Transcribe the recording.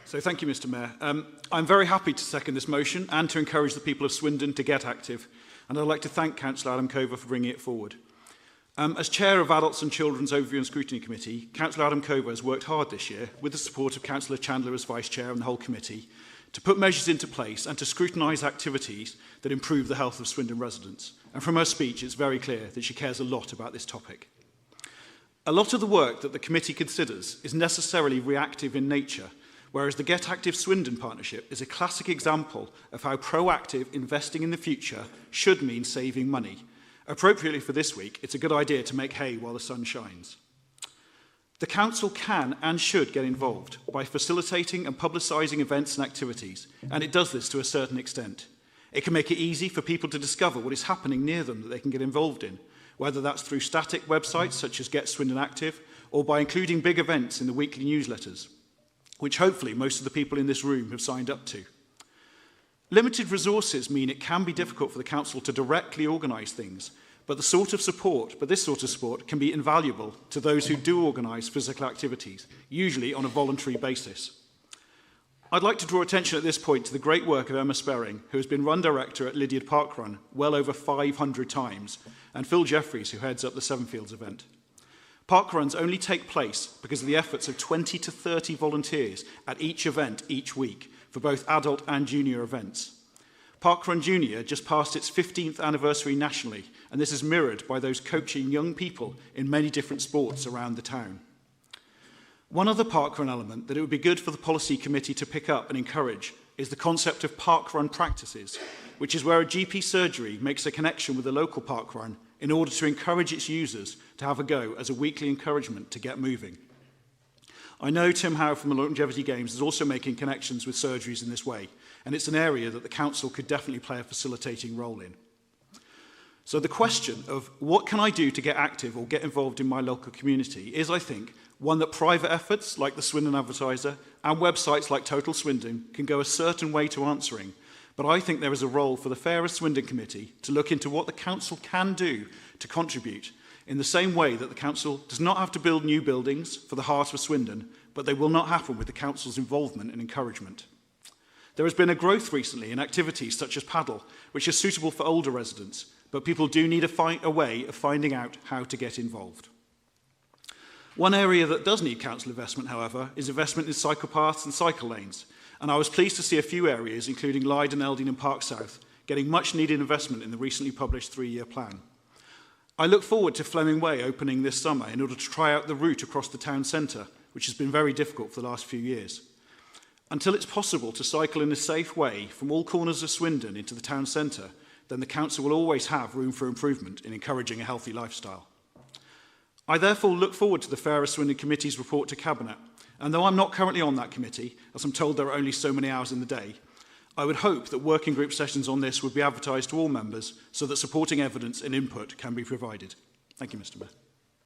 So thank you, Mr. Mayor. I'm very happy to second this motion and to encourage the people of Swindon to get active. And I'd like to thank Councillor Adam Cover for bringing it forward. As Chair of Adults and Children's Overview and Scrutiny Committee, Councillor Adam Cover has worked hard this year, with the support of Councillor Chandler as Vice Chair and the whole committee, to put measures into place and to scrutinise activities that improve the health of Swindon residents. And from her speech, it's very clear that she cares a lot about this topic. A lot of the work that the committee considers is necessarily reactive in nature, whereas the Get Active Swindon partnership is a classic example of how proactive investing in the future should mean saving money. Appropriately for this week, it's a good idea to make hay while the sun shines. The Council can and should get involved by facilitating and publicising events and activities, and it does this to a certain extent. It can make it easy for people to discover what is happening near them that they can get involved in, whether that's through static websites such as Get Swindon Active, or by including big events in the weekly newsletters, which hopefully most of the people in this room have signed up to. Limited resources mean it can be difficult for the Council to directly organise things, but this sort of support can be invaluable to those who do organise physical activities, usually on a voluntary basis. I'd like to draw attention at this point to the great work of Emma Sperring, who has been Run Director at Lydiard Parkrun well over 500 times, and Phil Jeffries, who heads up the Sevenfields event. Parkruns only take place because of the efforts of 20 to 30 volunteers at each event each week, for both adult and junior events. Parkrun Junior just passed its 15th anniversary nationally, and this is mirrored by those coaching young people in many different sports around the town. One other parkrun element that it would be good for the policy committee to pick up and encourage is the concept of parkrun practices, which is where a GP surgery makes a connection with a local parkrun in order to encourage its users to have a go as a weekly encouragement to get moving. I know Tim Howe from the Longevity Games is also making connections with surgeries in this way, and it's an area that the Council could definitely play a facilitating role in. So the question of what can I do to get active or get involved in my local community is, I think, one that private efforts like the Swindon Advertiser and websites like Total Swindon can go a certain way to answering, but I think there is a role for the Fairer Swindon Committee to look into what the Council can do to contribute, in the same way that the Council does not have to build new buildings for the heart of Swindon, but they will not happen with the Council's involvement and encouragement. There has been a growth recently in activities such as paddle, which is suitable for older residents, but people do need a way of finding out how to get involved. One area that does need Council investment, however, is investment in cycle paths and cycle lanes, and I was pleased to see a few areas, including Leyden, Elding and Park South, getting much needed investment in the recently published 3-year plan. I look forward to Fleming Way opening this summer in order to try out the route across the town centre, which has been very difficult for the last few years. Until it's possible to cycle in a safe way from all corners of Swindon into the town centre, then the Council will always have room for improvement in encouraging a healthy lifestyle. I therefore look forward to the Fairer Swindon Committee's report to Cabinet, and though I'm not currently on that committee, as I'm told there are only so many hours in the day, I would hope that working group sessions on this would be advertised to all members so that supporting evidence and input can be provided. Thank you, Mr. Mayor.